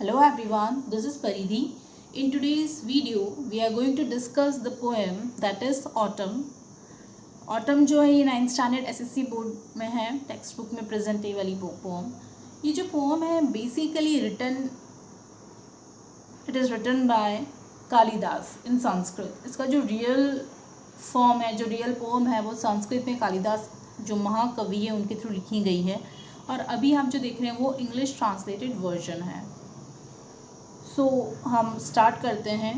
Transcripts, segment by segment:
Hello everyone, this is Paridhi. In today's video, we are going to discuss the poem that is Autumn. Autumn जो है ये 9th standard SSC board में है, text book में present है वाली pome. ये जो पोम है basically it is written by Kalidas in Sanskrit. इसका जो रियल फॉर्म है, जो रियल पोम है वो संस्कृत में कालिदास जो महाकवि है उनके थ्रू लिखी गई है. और अभी हम जो देख रहे हैं वो इंग्लिश ट्रांसलेटेड वर्जन है. सो हम स्टार्ट करते हैं.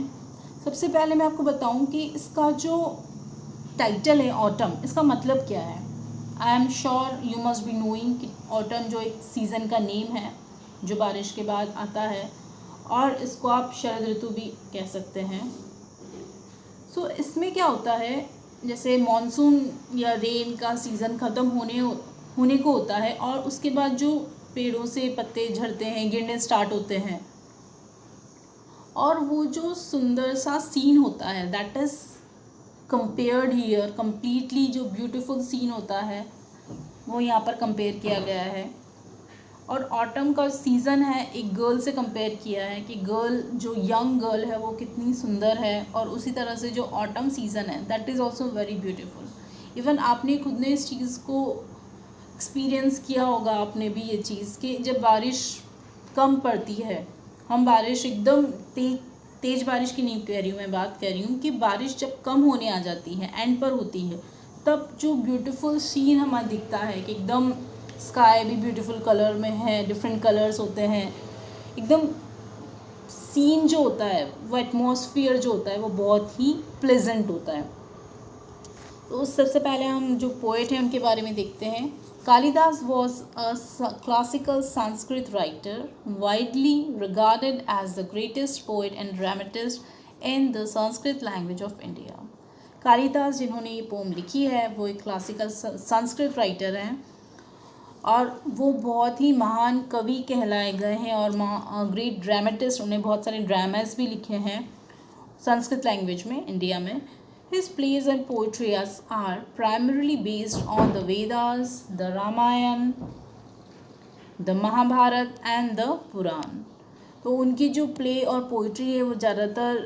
सबसे पहले मैं आपको बताऊं कि इसका जो टाइटल है ऑटम, इसका मतलब क्या है. I am sure you must be knowing कि ऑटम जो एक सीज़न का नेम है जो बारिश के बाद आता है, और इसको आप शरद ऋतु भी कह सकते हैं. सो इसमें क्या होता है, जैसे मॉनसून या रेन का सीज़न ख़त्म होने को होता है और उसके बाद जो पेड़ों से पत्ते झड़ते हैं, गिरने स्टार्ट होते हैं, और वो जो सुंदर सा सीन होता है that is compared here. Completely जो ब्यूटीफुल सीन होता है वो यहाँ पर कंपेयर किया गया है. और ऑटम का सीज़न है एक गर्ल से कंपेयर किया है कि गर्ल जो यंग गर्ल है वो कितनी सुंदर है, और उसी तरह से जो ऑटम सीज़न है that is also very beautiful. Even आपने खुद ने इस चीज़ को एक्सपीरियंस किया होगा, आपने भी ये चीज़ कि जब बारिश कम पड़ती है, हम बारिश एकदम तेज़ बारिश की नहीं कह रही हूँ, मैं बात कर रही हूँ कि बारिश जब कम होने आ जाती है, एंड पर होती है, तब जो ब्यूटीफुल सीन हमें दिखता है कि एकदम स्काई भी ब्यूटीफुल कलर में है, डिफरेंट कलर्स होते हैं, एकदम सीन जो होता है वो एटमॉस्फेयर जो होता है वो बहुत ही प्लेजेंट होता है. तो सबसे पहले हम जो पोएट हैं उनके बारे में देखते हैं. Kalidas was a classical Sanskrit writer, widely regarded as the greatest poet and dramatist in the Sanskrit language of India. Kalidas जिन्होंने ये पोम लिखी है वो एक क्लासिकल संस्कृत राइटर हैं और वो बहुत ही महान कवि कहलाए गए हैं और ग्रेट ड्रामेटिस्ट. उन्हें बहुत सारे ड्रामास भी लिखे हैं संस्कृत लैंग्वेज में इंडिया में. His plays and poetry are primarily based on the Vedas, the Ramayana, the Mahabharata and the Puran. तो उनकी जो प्ले और पोइट्री है वो ज़्यादातर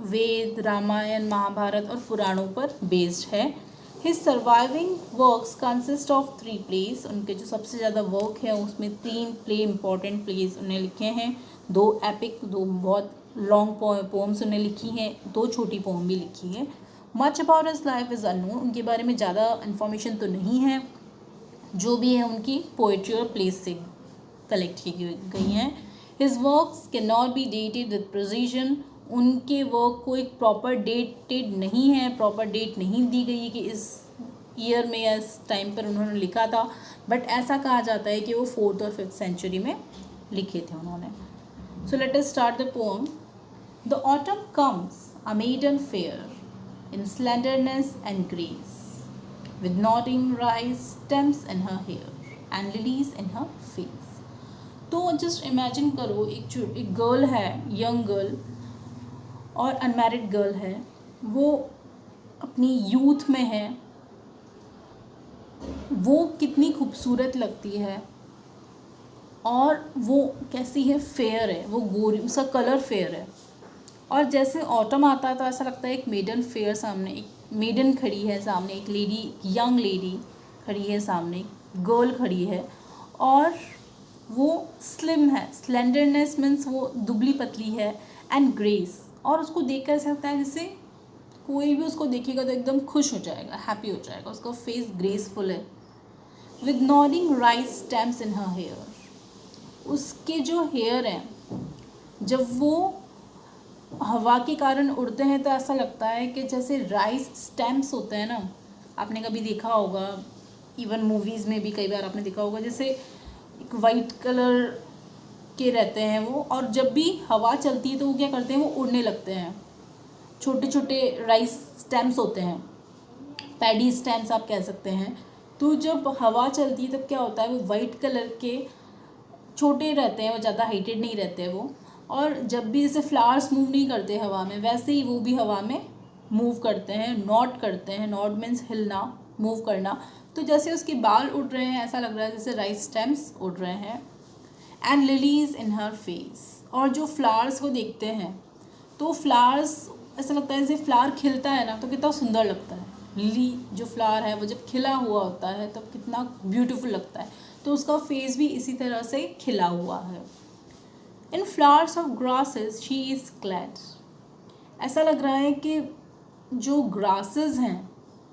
वेद, रामायण, महाभारत और पुराणों पर बेस्ड है. His surviving works consist of 3 plays. उनके जो सबसे ज़्यादा वर्क है उसमें 3 प्ले इम्पॉर्टेंट प्लेज उन्हें लिखे हैं. 2 एपिक, 2 बहुत लॉन्ग पोम्स उन्हें लिखी हैं, 2 छोटी पोम भी लिखी है. Much about his life is unknown. उनके बारे में ज़्यादा इन्फॉर्मेशन तो नहीं है. जो भी है उनकी पोइट्री और प्लेस से कलेक्ट की गई हैं. His works can not be dated with precision. उनके वर्क को एक प्रॉपर डेटेड नहीं है, प्रॉपर डेट नहीं दी गई है कि इस ईयर में या इस टाइम पर उन्होंने लिखा था, बट ऐसा कहा जाता है कि वो 4th और 5th सेंचुरी में लिखे थे उन्होंने. So let us start the poem. The autumn comes a maiden fair in slenderness and grace, with nodding rice stems in her hair and lilies in her face. तो just imagine करो एक girl है, young girl और unmarried girl है, वो अपनी youth में है, वो कितनी खूबसूरत लगती है और वो कैसी है, फेयर है, वो गोरी, उसका कलर फेयर है. और जैसे ऑटम आता है तो ऐसा लगता है एक मेडन फेयर सामने, एक मेडन खड़ी है सामने, एक लेडी, यंग लेडी खड़ी है सामने, गर्ल खड़ी है और वो स्लिम है. स्लेंडरनेस मीन्स वो दुबली पतली है, एंड ग्रेस, और उसको देख कर ऐसा लगता है जैसे कोई भी उसको देखेगा तो एकदम खुश हो जाएगा, हैप्पी हो जाएगा. उसका फेस ग्रेसफुल है. With nodding rice stems in her hair. उसके जो हेयर हैं जब वो हवा के कारण उड़ते हैं तो ऐसा लगता है कि जैसे राइस स्टेम्स होते हैं ना, आपने कभी देखा होगा, इवन मूवीज़ में भी कई बार आपने देखा होगा, जैसे एक वाइट कलर के रहते हैं वो, और जब भी हवा चलती है तो वो क्या करते हैं, वो उड़ने लगते हैं. छोटे छोटे राइस स्टेम्स होते हैं, पैडी स्टेम्स आप कह सकते हैं. तो जब हवा चलती है तब क्या होता है, वो वाइट कलर के छोटे रहते हैं, वो ज़्यादा हाइटेड नहीं रहते वो, और जब भी जैसे फ्लावर्स मूव नहीं करते हवा में, वैसे ही वो भी हवा में मूव करते हैं, नॉड करते हैं. नॉड मीन्स हिलना, मूव करना. तो जैसे उसके बाल उड़ रहे हैं ऐसा लग रहा है जैसे राइस स्टेम्स उड़ रहे हैं. And lilies in her face. और जो फ्लावर्स को देखते हैं तो फ्लावर्स ऐसा लगता है जैसे फ्लावर खिलता है ना तो कितना सुंदर लगता है। लिली जो फ्लावर है वो जब खिला हुआ होता है तब कितना ब्यूटीफुल लगता है, तो उसका फेस भी इसी तरह से खिला हुआ है। In flowers of grasses she is clad. ऐसा लग रहा है कि जो ग्रासेस हैं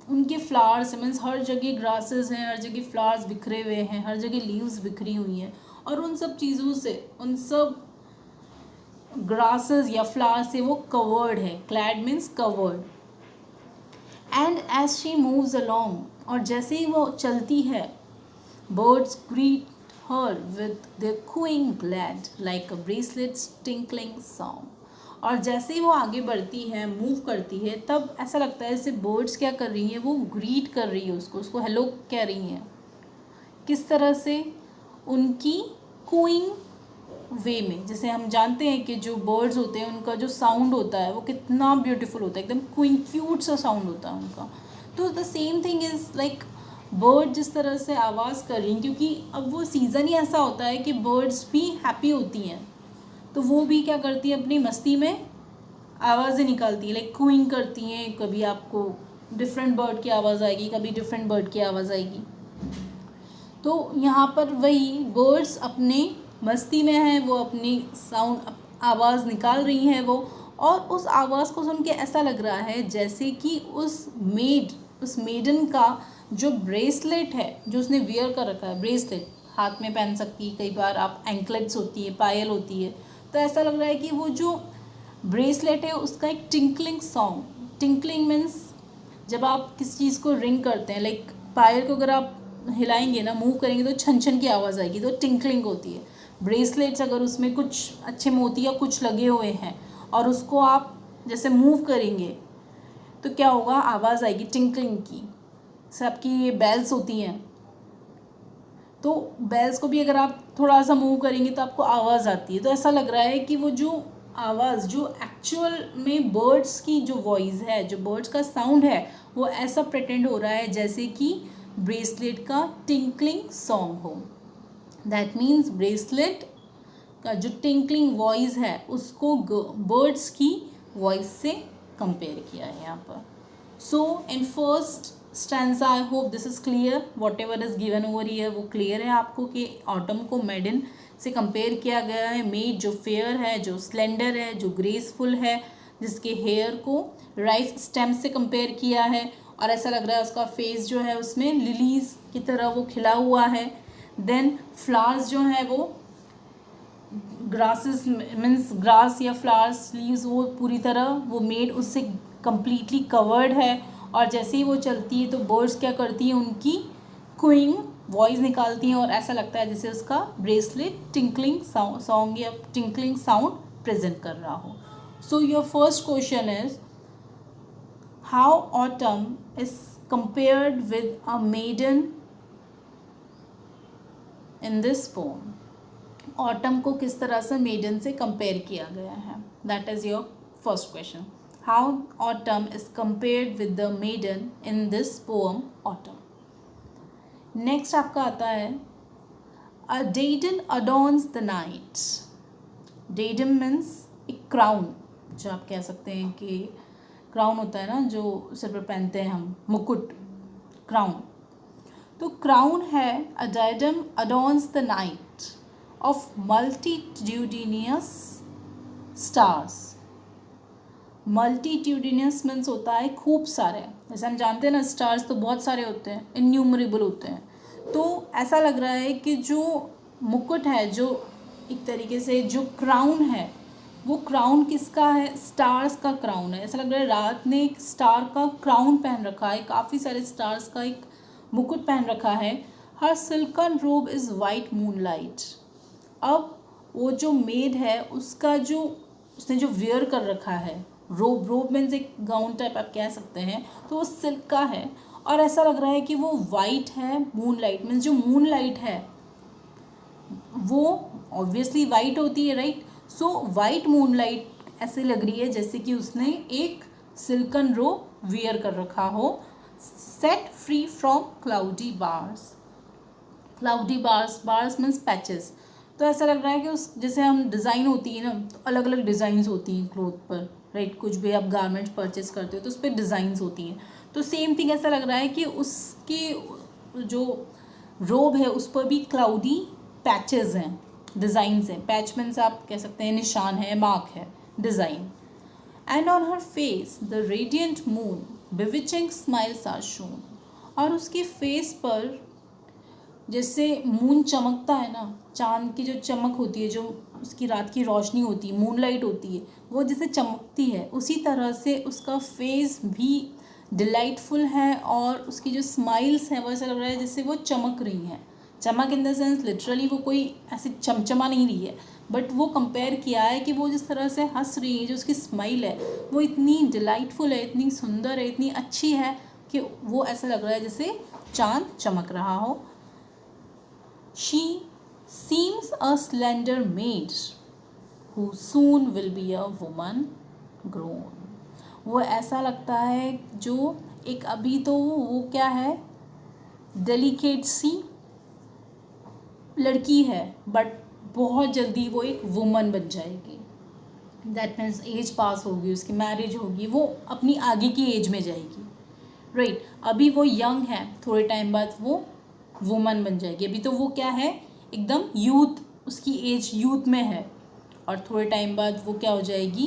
उनके फ्लावर्स मीन्स हर जगह ग्रासेस हैं, हर जगह फ्लावर्स बिखरे हुए हैं, हर जगह लीव्स बिखरी हुई हैं और उन सब चीज़ों से, उन सब ग्रासेस या फ्लावर से वो कवर्ड है। Clad means covered. And as she moves along, और जैसे ही वो चलती है, birds greet her with their cooing glad like a bracelets tinkling sound. और जैसे ही वो आगे बढ़ती है, मूव करती है, तब ऐसा लगता है जैसे बर्ड्स क्या कर रही हैं, वो ग्रीट कर रही है उसको हेलो कह रही हैं। किस तरह से? उनकी कूइंग वे में। जैसे हम जानते हैं कि जो बर्ड्स होते हैं उनका जो साउंड होता है वो कितना ब्यूटीफुल होता है, एकदम क्विंग क्यूट सा साउंड होता है उनका। तो the same thing is like bird जिस तरह से आवाज़ कर रही हैं, क्योंकि अब वो सीज़न ही ऐसा होता है कि बर्ड्स भी हैप्पी होती हैं, तो वो भी क्या करती हैं, अपनी मस्ती में आवाज़ें निकालती हैं, लाइक क्विंग करती हैं। कभी आपको डिफरेंट बर्ड की आवाज़ आएगी, कभी डिफरेंट बर्ड की आवाज़ आएगी। तो यहाँ पर वही बर्ड्स अपने मस्ती में है, वो अपनी साउंड आवाज़ निकाल रही हैं वो, और उस आवाज़ को सुन के ऐसा लग रहा है जैसे कि उस मेडन का जो ब्रेसलेट है, जो उसने वियर कर रखा है, ब्रेसलेट हाथ में पहन सकती है, कई बार आप एंकलेट्स होती है, पायल होती है, तो ऐसा लग रहा है कि वो जो ब्रेसलेट है उसका एक टिंकलिंग सॉन्ग, टिंकलिंग मीन्स जब आप किसी चीज़ को रिंग करते हैं, लाइक पायल को अगर आप हिलाएंगे ना, मूव करेंगे तो छन छन की आवाज़ आएगी, तो टिंकलिंग होती है। ब्रेसलेट्स अगर उसमें कुछ अच्छे मोती या कुछ लगे हुए हैं और उसको आप जैसे मूव करेंगे तो क्या होगा, आवाज़ आएगी टिंकलिंग की। जैसे आपकी ये बेल्स होती हैं, तो बेल्स को भी अगर आप थोड़ा सा मूव करेंगे तो आपको आवाज़ आती है। तो ऐसा लग रहा है कि वो जो आवाज़ जो एक्चुअल में बर्ड्स की जो वॉइस है, जो बर्ड्स का साउंड है, वो ऐसा प्रिटेंड हो रहा है जैसे कि ब्रेसलेट का टिंकलिंग सॉन्ग हो। दैट मीन्स ब्रेसलेट का जो टिंकलिंग वॉइस है उसको बर्ड्स की वॉइस से कंपेयर किया है यहाँ पर। So in first stanza, I hope this is clear, whatever is given over here वो क्लियर है आपको कि ऑटम को मेडन से कंपेयर किया गया है। मेड जो फेयर है, जो स्लेंडर है, जो ग्रेसफुल है, जिसके हेयर को राइस स्टेम से कंपेयर किया है, और ऐसा लग रहा है उसका फेस जो है उसमें लिलीज की तरह वो खिला हुआ है। देन फ्लावर्स जो है वो ग्रासेस मीन्स ग्रास या फ्लावर्स लीव्स, वो पूरी तरह वो मेड उससे कम्प्लीटली कवर्ड है। और जैसे ही वो चलती है तो बर्ड्स क्या करती हैं, उनकी क्विंग वॉइस निकालती हैं और ऐसा लगता है जैसे उसका ब्रेसलेट टिंकलिंग सॉन्ग या टिंकलिंग साउंड प्रेजेंट कर रहा हो। So your first question is how autumn is compared with a maiden in this poem. Autumn को किस तरह से मेडन से कंपेयर किया गया है, that is your first question. How autumn is compared with the maiden in this poem autumn. Next आपका आता है a diadem adorns the night. Diadem means एक क्राउन, जो आप कह सकते हैं कि क्राउन होता है ना जो सिर पर पहनते हैं हम, मुकुट, क्राउन। तो क्राउन है a diadem adorns the night of multitudinous stars. Multitudinous means होता है खूब सारे, जैसे हम जानते हैं ना स्टार्स तो बहुत सारे होते हैं, इन्यूमरेबल होते हैं। तो ऐसा लग रहा है कि जो मुकुट है, जो एक तरीके से जो क्राउन है, वो क्राउन किसका है, स्टार्स का क्राउन है। ऐसा लग रहा है रात ने एक स्टार का क्राउन पहन रखा है, काफ़ी सारे स्टार्स का एक मुकुट पहन रखा है। हर सिल्कन रोब इज़ वाइट मूनलाइट। अब वो जो मेड है उसका जो उसने जो वेयर कर रखा है, रोब मीन्स एक गाउन टाइप आप कह सकते हैं, तो वो सिल्क का है और ऐसा लग रहा है कि वो वाइट है। मूनलाइट मीन्स जो मूनलाइट है वो ऑब्वियसली वाइट होती है, राइट। सो वाइट मूनलाइट ऐसे लग रही है जैसे कि उसने एक सिल्कन रोब वियर कर रखा हो। Set free from cloudy bars. Cloudy bars means patches, तो ऐसा लग रहा है कि उस जैसे हम डिज़ाइन होती है ना, तो अलग अलग डिज़ाइंस होती हैं क्लोथ पर, राइट। कुछ भी आप गारमेंट्स परचेस करते हो तो उस पर डिज़ाइंस होती हैं, तो सेम थिंग ऐसा लग रहा है कि उसकी जो रोब है उस पर भी क्लाउडी पैचेस हैं, डिज़ाइंस हैं। पैच मीन्स आप कह सकते हैं निशान है, मार्क है, design. And on her face the radiant moon bewitching smiles are shown. और उसके फेस पर जैसे मून चमकता है ना, चांद की जो चमक होती है, जो उसकी रात की रोशनी होती है, मूनलाइट होती है, वो जैसे चमकती है, उसी तरह से उसका फेस भी डिलाइटफुल है। और उसकी जो स्माइल्स हैं वो ऐसा लग रहा है जैसे वो चमक रही हैं। चमक इन द सेंस लिटरली वो कोई ऐसे चमचमा नहीं रही है, बट वो कंपेयर किया है कि वो जिस तरह से हंस रही है, जो उसकी स्माइल है वो इतनी डिलाइटफुल है, इतनी सुंदर है, इतनी अच्छी है कि वो ऐसा लग रहा है जैसे चांद चमक रहा हो। She seems a slender maid who soon will be a woman grown. वो ऐसा लगता है जो एक अभी तो वो क्या है, डेलिकेट सी लड़की है, बट बहुत जल्दी वो एक वुमन बन जाएगी। दैट मीन्स एज पास होगी, उसकी मैरिज होगी, वो अपनी आगे की एज में जाएगी, राइट। अभी वो यंग है, थोड़े टाइम बाद वो वुमन बन जाएगी। अभी तो वो क्या है, एकदम यूथ, उसकी एज यूथ में है, और थोड़े टाइम बाद वो क्या हो जाएगी,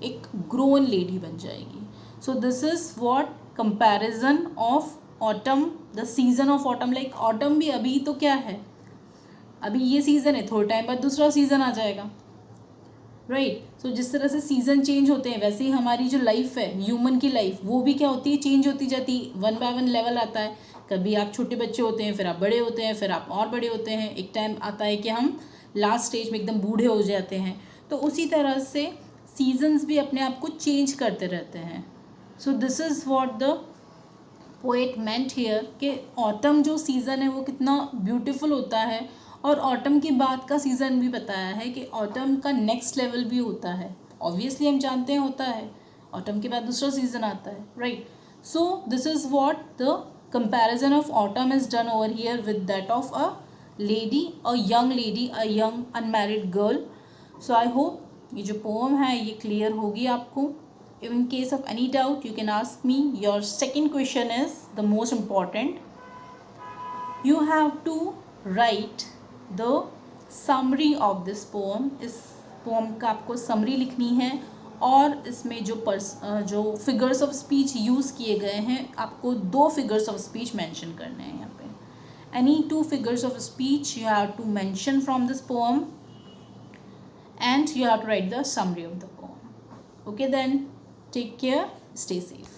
एक ग्रोन लेडी बन जाएगी। So this is what comparison of autumn, the season of autumn. Like autumn भी अभी तो क्या है, अभी ये सीज़न है, थोड़े टाइम बाद दूसरा सीज़न आ जाएगा, राइट। सो जिस तरह से सीज़न चेंज होते हैं वैसे ही हमारी जो लाइफ है, ह्यूमन की लाइफ, वो भी क्या होती है, चेंज होती जाती है। 1 बाय 1 लेवल आता है। कभी आप छोटे बच्चे होते हैं, फिर आप बड़े होते हैं, फिर आप और बड़े होते हैं, एक टाइम आता है कि हम लास्ट स्टेज में एकदम बूढ़े हो जाते हैं। तो उसी तरह से सीजन्स भी अपने आप को चेंज करते रहते हैं। So this is what the poet meant here कि ऑटम जो सीज़न है वो कितना ब्यूटीफुल होता है। और ऑटम के बाद का सीज़न भी बताया है कि ऑटम का नेक्स्ट लेवल भी होता है। ऑब्वियसली हम जानते हैं होता है, ऑटम के बाद दूसरा सीज़न आता है, right. So this is what the comparison of autumn is done over here with that of a lady, a young lady, a young unmarried girl. So I hope ये जो पोम है ये clear होगी आपको। In case of any doubt you can ask me. Your second question is the most important. You have to write the summary of this poem. इस poem का आपको summary लिखनी है, और इसमें जो figures of speech यूज़ किए गए हैं, आपको 2 figures of speech mention करने हैं यहाँ पे। Any 2 figures of speech you have to mention from this poem, and you have to write the summary of the poem. Okay then, take care, stay safe.